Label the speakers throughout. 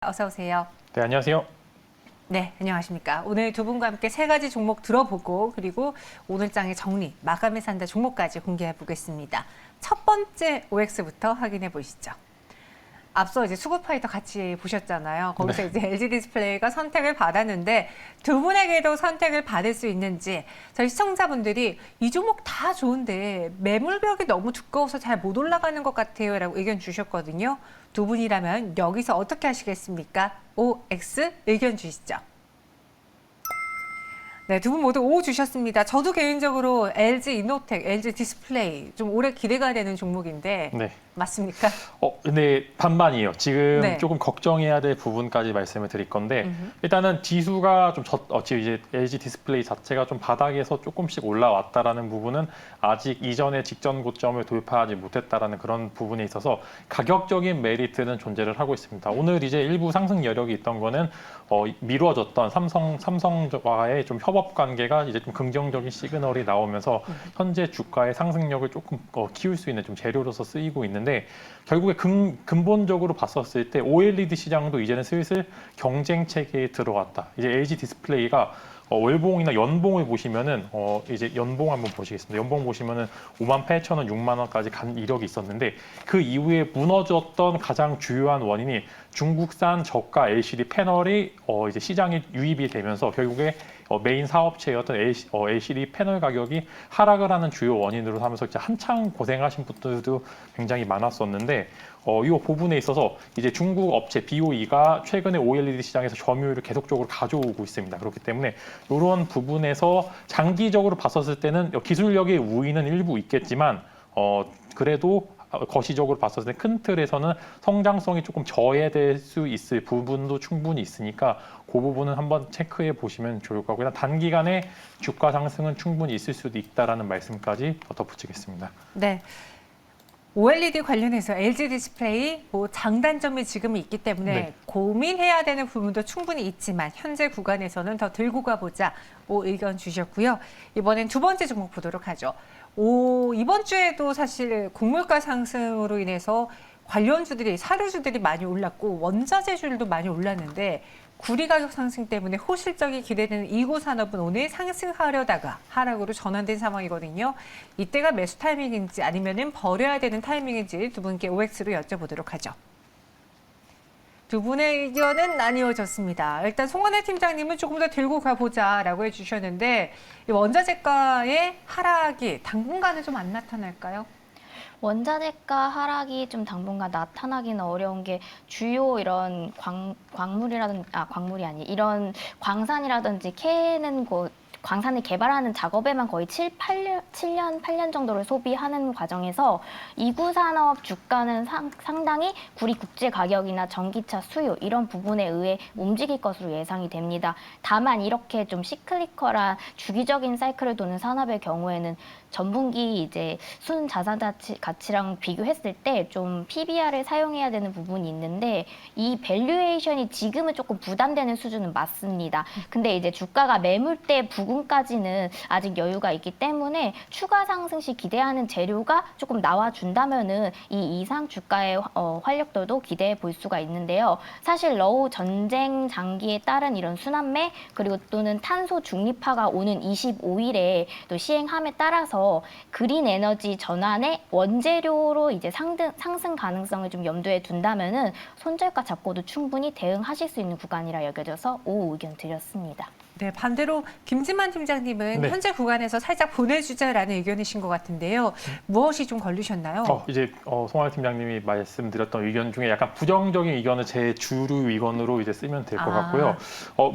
Speaker 1: 어서 오세요.
Speaker 2: 네, 안녕하세요.
Speaker 1: 네, 안녕하십니까. 오늘 두 분과 함께 세 가지 종목 들어보고 그리고 오늘 장의 정리, 마감에 산다 종목까지 공개해 보겠습니다. 첫 번째 OX부터 확인해 보시죠. 앞서 이제 수급파이터 같이 보셨잖아요. 거기서 이제 LG 디스플레이가 선택을 받았는데 두 분에게도 선택을 받을 수 있는지 저희 시청자분들이 이 종목 다 좋은데 매물벽이 너무 두꺼워서 잘 못 올라가는 것 같아요 라고 의견 주셨거든요. 두 분이라면 여기서 어떻게 하시겠습니까? OX 의견 주시죠. 네, 두 분 모두 O 주셨습니다. 저도 개인적으로 LG 이노텍, LG 디스플레이 좀 오래 기대가 되는 종목인데
Speaker 2: 네.
Speaker 1: 맞습니까?
Speaker 2: 근데 반반이에요. 지금
Speaker 1: 네.
Speaker 2: 조금 걱정해야 될 부분까지 말씀을 드릴 건데 일단은 지수가 좀 지금 이제 LG 디스플레이 자체가 좀 바닥에서 조금씩 올라왔다라는 부분은 아직 이전의 직전 고점을 돌파하지 못했다라는 그런 부분에 있어서 가격적인 메리트는 존재를 하고 있습니다. 오늘 이제 일부 상승 여력이 있던 거는 미뤄졌던 삼성과의 좀 협업 관계가 이제 좀 긍정적인 시그널이 나오면서 현재 주가의 상승력을 조금 키울 수 있는 좀 재료로서 쓰이고 있는데 결국에 근본적으로 봤었을 때 OLED 시장도 이제는 슬슬 경쟁 체계에 들어왔다. 이제 LG 디스플레이가 월봉이나 연봉을 보시면은 이제 연봉 한번 보시겠습니다. 연봉 보시면은 58,000원, 6만 원까지 간 이력이 있었는데 그 이후에 무너졌던 가장 주요한 원인이 중국산 저가 LCD 패널이 이제 시장에 유입이 되면서 결국에 메인 사업체였던 LCD 패널 가격이 하락을 하는 주요 원인으로 하면서 이제 한창 고생하신 분들도 굉장히 많았었는데 이 부분에 있어서 이제 중국 업체 BOE가 최근에 OLED 시장에서 점유율을 계속적으로 가져오고 있습니다. 그렇기 때문에 이런 부분에서 장기적으로 봤었을 때는 기술력의 우위는 일부 있겠지만 그래도 거시적으로 봤었을 때 큰 틀에서는 성장성이 조금 저해될 수 있을 부분도 충분히 있으니까 그 부분은 한번 체크해 보시면 좋을 것 같고요. 단기간에 주가 상승은 충분히 있을 수도 있다라는 말씀까지 덧붙이겠습니다.
Speaker 1: 네. OLED 관련해서 LG 디스플레이 장단점이 지금 있기 때문에
Speaker 2: 네.
Speaker 1: 고민해야 되는 부분도 충분히 있지만 현재 구간에서는 더 들고 가보자 의견 주셨고요. 이번엔 두 번째 종목 보도록 하죠. 이번 주에도 사실 곡물가 상승으로 인해서 관련주들이 사료주들이 많이 올랐고 원자재주들도 많이 올랐는데 구리 가격 상승 때문에 호실적이 기대되는 이구 산업은 오늘 상승하려다가 하락으로 전환된 상황이거든요. 이때가 매수 타이밍인지 아니면은 버려야 되는 타이밍인지 두 분께 OX로 여쭤보도록 하죠. 두 분의 의견은 나뉘어졌습니다. 일단 송건혜 팀장님은 조금 더 들고 가보자라고 해주셨는데 이 원자재가의 하락이 당분간은 좀 안 나타날까요?
Speaker 3: 원자재가 하락이 좀 당분간 나타나기는 어려운 게 주요 이런 광물이 아니 이런 광산이라든지 캐는 곳 광산을 개발하는 작업에만 거의 8년 정도를 소비하는 과정에서 이구 산업 주가는 상당히 구리 국제 가격이나 전기차 수요 이런 부분에 의해 움직일 것으로 예상이 됩니다. 다만 이렇게 좀 시클리컬한 주기적인 사이클을 도는 산업의 경우에는 전분기 이제 순 자산 가치랑 비교했을 때 좀 PBR을 사용해야 되는 부분이 있는데 이 밸류에이션이 지금은 조금 부담되는 수준은 맞습니다. 근데 이제 주가가 매물대 부근까지는 아직 여유가 있기 때문에 추가 상승 시 기대하는 재료가 조금 나와준다면은 이 이상 주가의 활력도도 기대해 볼 수가 있는데요. 사실 러우 전쟁 장기에 따른 이런 순환매 그리고 또는 탄소 중립화가 오는 25일에 또 시행함에 따라서 그린 에너지 전환의 원재료로 이제 상승 가능성을 좀 염두에 둔다면은 손절가 잡고도 충분히 대응하실 수 있는 구간이라 여겨져서 O 의견 드렸습니다.
Speaker 1: 네, 반대로 김진만 팀장님은
Speaker 2: 네.
Speaker 1: 현재 구간에서 살짝 보내주자라는 의견이신 것 같은데요. 무엇이 좀 걸리셨나요?
Speaker 2: 이제 송하늘 팀장님이 말씀드렸던 의견 중에 약간 부정적인 의견을 제 주류 의견으로 이제 쓰면 될 것 같고요.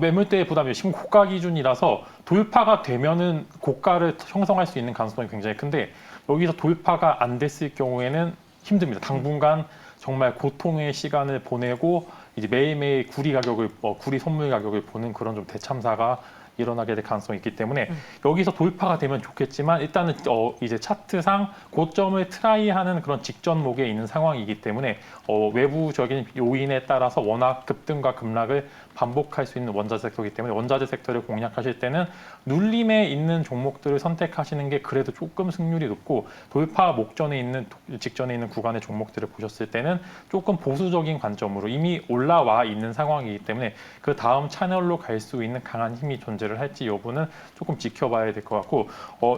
Speaker 2: 매물대 부담이 지금 고가 기준이라서 돌파가 되면은 고가를 형성할 수 있는 가능성이 굉장히 큰데 여기서 돌파가 안 됐을 경우에는 힘듭니다. 당분간 정말 고통의 시간을 보내고 이제 매일매일 구리 선물 가격을 보는 그런 좀 대참사가 일어나게 될 가능성이 있기 때문에 여기서 돌파가 되면 좋겠지만 일단은 이제 차트상 고점을 트라이하는 그런 직전목에 있는 상황이기 때문에 외부적인 요인에 따라서 워낙 급등과 급락을 반복할 수 있는 원자재 섹터이기 때문에 원자재 섹터를 공략하실 때는 눌림에 있는 종목들을 선택하시는 게 그래도 조금 승률이 높고 돌파 목전에 있는 직전에 있는 구간의 종목들을 보셨을 때는 조금 보수적인 관점으로 이미 올라와 있는 상황이기 때문에 그 다음 채널로 갈 수 있는 강한 힘이 존재를 할지 여부는 조금 지켜봐야 될 것 같고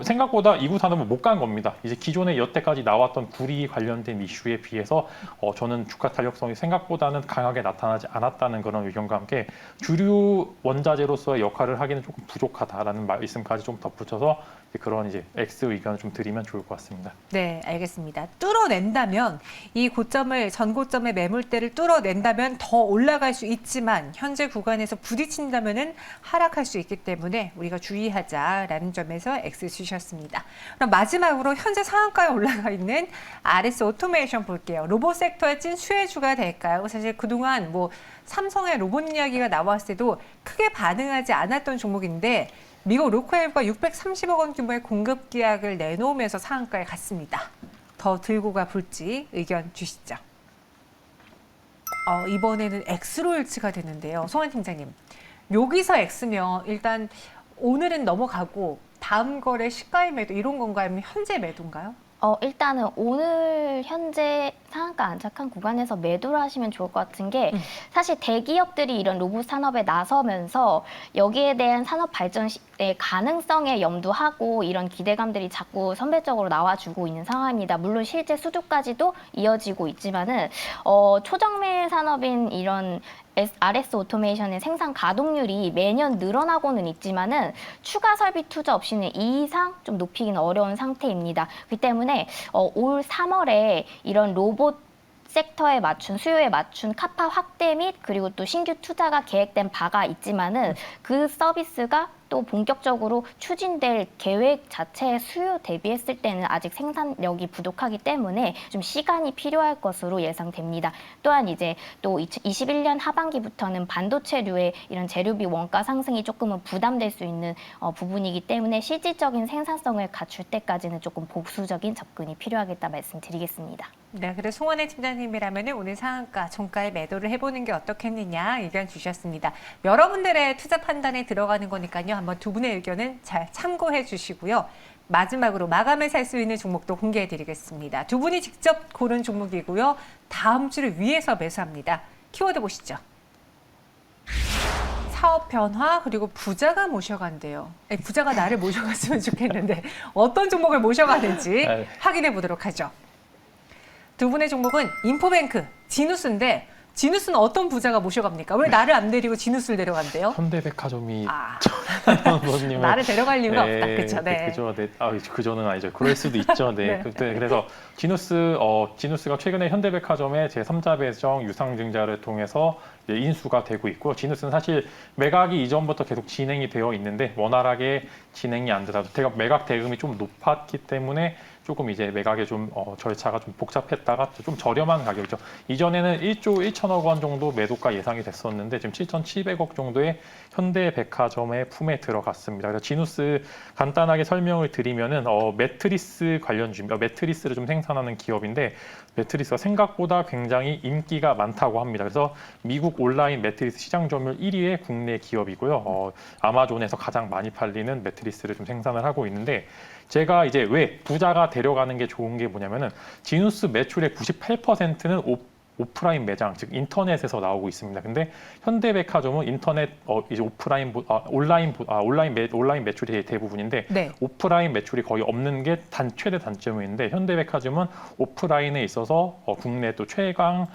Speaker 2: 생각보다 이구 산업은 못 간 겁니다. 이제 기존에 여태까지 나왔던 구리 관련된 이슈에 비해서 저는 주가 탄력성이 생각보다는 강하게 나타나지 않았다는 그런 의견과 함께 주류 원자재로서의 역할을 하기는 조금 부족하다라는 말씀까지 좀 덧붙여서 그런 이제 X 의견을 좀 드리면 좋을 것 같습니다.
Speaker 1: 네, 알겠습니다. 뚫어낸다면 이 고점을 전고점의 매물대를 뚫어낸다면 더 올라갈 수 있지만 현재 구간에서 부딪힌다면은 하락할 수 있기 때문에 우리가 주의하자라는 점에서 X 주셨습니다. 그럼 마지막으로 현재 상한가에 올라가 있는 RS 오토메이션 볼게요. 로봇 섹터의 찐 수혜주가 될까요? 사실 그동안 뭐 삼성의 로봇 이야기가 나왔을 때도 크게 반응하지 않았던 종목인데 미국 로크헬과 630억 원 규모의 공급 계약을 내놓으면서 상한가에 갔습니다. 더 들고 가볼지 의견 주시죠. 이번에는 X로 일치가 되는데요. 송한 팀장님, 여기서 X면 일단 오늘은 넘어가고 다음 거래 시가의 매도 이런 건가요? 아니면 현재 매도인가요?
Speaker 3: 일단은 오늘 현재 상한가 안착한 구간에서 매도를 하시면 좋을 것 같은 게 사실 대기업들이 이런 로봇 산업에 나서면서 여기에 대한 산업 발전의 가능성에 염두하고 이런 기대감들이 자꾸 선별적으로 나와주고 있는 상황입니다. 물론 실제 수주까지도 이어지고 있지만은 초정밀 산업인 이런 RS 오토메이션의 생산 가동률이 매년 늘어나고는 있지만은 추가 설비 투자 없이는 이 이상 좀 높이기는 어려운 상태입니다. 그렇기 때문에 올 3월에 이런 로봇 섹터에 맞춘 수요에 맞춘 카파 확대 및 그리고 또 신규 투자가 계획된 바가 있지만은 그 서비스가 또 본격적으로 추진될 계획 자체의 수요 대비했을 때는 아직 생산력이 부족하기 때문에 좀 시간이 필요할 것으로 예상됩니다. 또한 이제 또 2021년 하반기부터는 반도체류의 이런 재료비 원가 상승이 조금은 부담될 수 있는 부분이기 때문에 실질적인 생산성을 갖출 때까지는 조금 보수적인 접근이 필요하겠다 말씀드리겠습니다.
Speaker 1: 네, 그래서 송원혜 팀장님이라면 오늘 상한가, 종가에 매도를 해보는 게 어떻겠느냐 의견 주셨습니다. 여러분들의 투자 판단에 들어가는 거니까요. 한번 두 분의 의견은 잘 참고해 주시고요. 마지막으로 마감을 살 수 있는 종목도 공개해 드리겠습니다. 두 분이 직접 고른 종목이고요. 다음 주를 위해서 매수합니다. 키워드 보시죠. 사업 변화 그리고 부자가 모셔간대요. 부자가 나를 모셔갔으면 좋겠는데 어떤 종목을 모셔가는지 확인해 보도록 하죠. 두 분의 종목은 인포뱅크, 지누스인데 지누스는 어떤 부자가 모셔갑니까? 왜 나를 안 데리고 지누스를 데려간대요?
Speaker 2: 현대백화점이
Speaker 1: 나를 데려갈 이유가 없다. 그렇죠. 네.
Speaker 2: 그죠. 네. 그저는 아니죠. 그럴 수도 있죠. 네.
Speaker 1: 네.
Speaker 2: 그래서 지누스가 최근에 현대백화점의 제3자 배정 유상증자를 통해서 인수가 되고 있고, 지누스는 사실 매각이 이전부터 계속 진행이 되어 있는데 원활하게 진행이 안 되다. 매각 대금이 좀 높았기 때문에 조금 이제 매각에 좀 절차가 좀 복잡했다가 좀 저렴한 가격이죠. 이전에는 1조 1천억 원 정도 매도가 예상이 됐었는데 지금 7,700억 정도의 현대백화점의 품에 들어갔습니다. 그래서 지누스 간단하게 설명을 드리면은 매트리스 관련주입니다. 매트리스를 좀 생산하는 기업인데 매트리스가 생각보다 굉장히 인기가 많다고 합니다. 그래서 미국 온라인 매트리스 시장 점유율 1위의 국내 기업이고요. 아마존에서 가장 많이 팔리는 매트리스를 좀 생산을 하고 있는데, 제가 이제 왜 부자가 데려가는 게 좋은 게 뭐냐면은 지누스 매출의 98%는 오프라인 매장, 즉 인터넷에서 나오고 있습니다. 근데 현대백화점은 인터넷 이제 온라인 매출이 대부분인데
Speaker 1: 네.
Speaker 2: 오프라인 매출이 거의 없는 게 최대 단점인데, 현대백화점은 오프라인에 있어서 국내 또 최강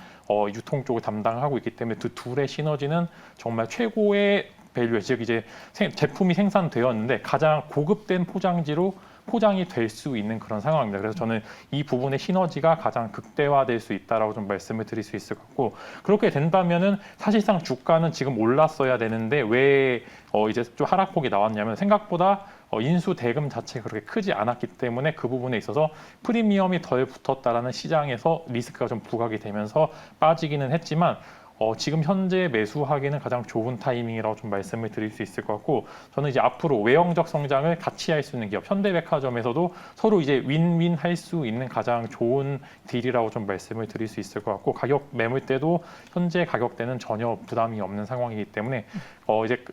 Speaker 2: 유통 쪽을 담당하고 있기 때문에 그 둘의 시너지는 정말 최고의 밸류, 즉 이제 제품이 생산되었는데 가장 고급된 포장지로 포장이 될 수 있는 그런 상황입니다. 그래서 저는 이 부분의 시너지가 가장 극대화될 수 있다라고 좀 말씀을 드릴 수 있을 것 같고, 그렇게 된다면은 사실상 주가는 지금 올랐어야 되는데 왜 이제 좀 하락폭이 나왔냐면, 생각보다 인수 대금 자체가 그렇게 크지 않았기 때문에 그 부분에 있어서 프리미엄이 덜 붙었다라는 시장에서 리스크가 좀 부각이 되면서 빠지기는 했지만, 지금 현재 매수하기는 가장 좋은 타이밍이라고 좀 말씀을 드릴 수 있을 것 같고 저는 이제 앞으로 외형적 성장을 같이 할 수 있는 기업 현대백화점에서도 서로 이제 윈윈 할 수 있는 가장 좋은 딜이라고 좀 말씀을 드릴 수 있을 것 같고 가격 매물대도 현재 가격대는 전혀 부담이 없는 상황이기 때문에 이제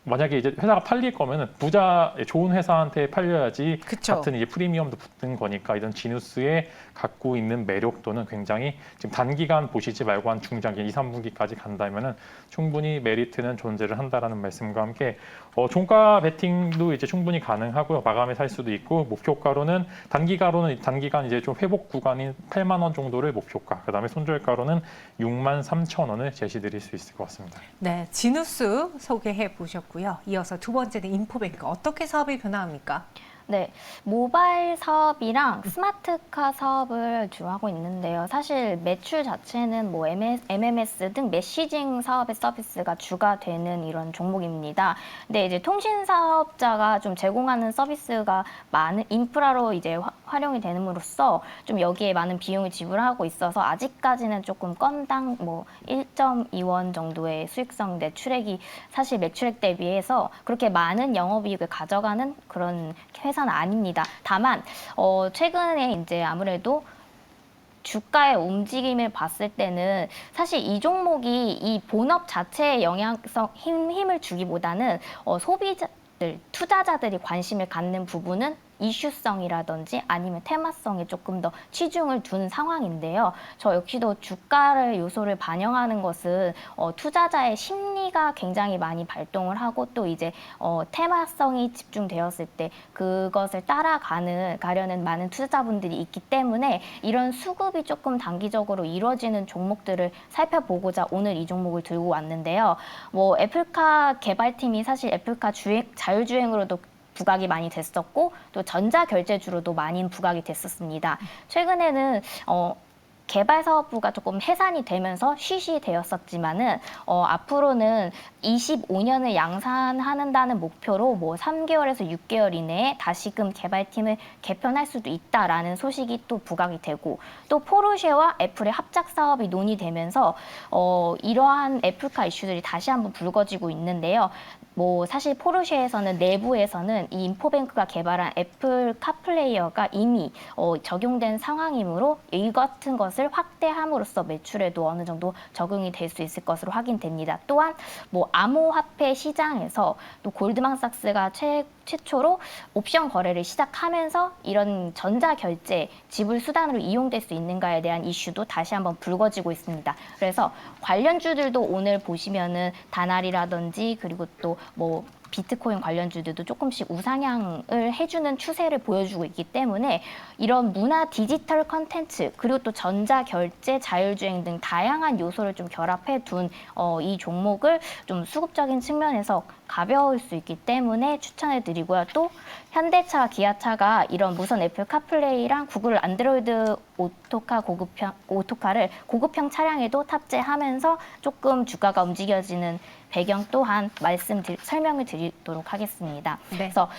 Speaker 2: 만약에 이제 회사가 팔릴 거면은 부자 좋은 회사한테 팔려야지
Speaker 1: 그쵸.
Speaker 2: 같은 이제 프리미엄도 붙는 거니까 이런 지누스의 갖고 있는 매력도는 굉장히 지금 단기간 보시지 말고 한 중장기 2, 3분기까지 간다면은 충분히 메리트는 존재를 한다라는 말씀과 함께 종가 베팅도 이제 충분히 가능하고요. 마감에 살 수도 있고 목표가로는 단기간 이제 좀 회복 구간인 8만 원 정도를 목표가. 그다음에 손절가로는 6만 3천 원을 제시드릴 수 있을 것 같습니다.
Speaker 1: 네, 지누스 소개해 보셨고요. 이어서 두 번째는 인포뱅크. 어떻게 사업이 변화합니까?
Speaker 3: 네, 모바일 사업이랑 스마트카 사업을 주로 하고 있는데요. 사실 매출 자체는 뭐 MMS 등 메시징 사업의 서비스가 주가 되는 이런 종목입니다. 근데 이제 통신 사업자가 좀 제공하는 서비스가 많은 인프라로 이제 활용이 되는으로써 좀 여기에 많은 비용을 지불하고 있어서 아직까지는 조금 건당 뭐 1.2원 정도의 수익성 매출액이 사실 매출액 대비해서 그렇게 많은 영업이익을 가져가는 그런 회사는 아닙니다. 다만 최근에 이제 아무래도 주가의 움직임을 봤을 때는 사실 이 종목이 이 본업 자체의 영향성 힘을 주기보다는 소비자들, 투자자들이 관심을 갖는 부분은 이슈성이라든지 아니면 테마성에 조금 더 치중을 둔 상황인데요. 저 역시도 주가를 요소를 반영하는 것은 투자자의 심리가 굉장히 많이 발동을 하고 또 이제 테마성이 집중되었을 때 그것을 가려는 많은 투자자분들이 있기 때문에 이런 수급이 조금 단기적으로 이루어지는 종목들을 살펴보고자 오늘 이 종목을 들고 왔는데요. 뭐 애플카 개발팀이 사실 애플카 자율주행으로도 부각이 많이 됐었고 또 전자결제주로도 많이 부각이 됐었습니다. 최근에는 개발 사업부가 조금 해산이 되면서 쉬쉬되었었지만은 앞으로는 25년을 양산하는다는 목표로 뭐 3개월에서 6개월 이내에 다시금 개발팀을 개편할 수도 있다라는 소식이 또 부각이 되고 또 포르쉐와 애플의 합작 사업이 논의되면서 이러한 애플카 이슈들이 다시 한번 불거지고 있는데요. 뭐 사실 포르쉐에서는 내부에서는 이 인포뱅크가 개발한 애플 카플레이어가 이미 적용된 상황이므로 이 같은 것을 확대함으로써 매출에도 어느 정도 적용이 될 수 있을 것으로 확인됩니다. 또한 뭐 암호화폐 시장에서 또 골드만삭스가 최초로 옵션 거래를 시작하면서 이런 전자결제 지불 수단으로 이용될 수 있는가에 대한 이슈도 다시 한번 불거지고 있습니다. 그래서 관련주들도 오늘 보시면은 다날이라든지 그리고 또 뭐 비트코인 관련주들도 조금씩 우상향을 해주는 추세를 보여주고 있기 때문에 이런 문화 디지털 컨텐츠 그리고 또 전자결제, 자율주행 등 다양한 요소를 좀 결합해 둔 이 종목을 좀 수급적인 측면에서 가벼울 수 있기 때문에 추천해 드리고요. 또 현대차, 기아차가 이런 무선 애플 카플레이랑 구글 안드로이드 오토카를 고급형 차량에도 탑재하면서 조금 주가가 움직여지는 배경 또한 설명을 드리도록 하겠습니다.
Speaker 1: 네.
Speaker 3: 그래서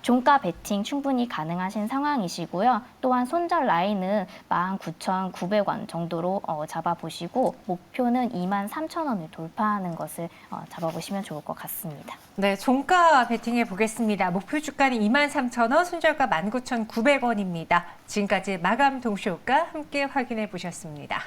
Speaker 3: 종가 베팅 충분히 가능하신 상황이시고요. 또한 손절 라인은 19,900원 정도로 잡아보시고 목표는 23,000원을 돌파하는 것을 잡아보시면 좋을 것 같습니다.
Speaker 1: 네, 종가 베팅해 보겠습니다. 목표 주가는 23,000원, 손절가 19,900원입니다. 지금까지 마감 동시효과 함께 확인해 보셨습니다.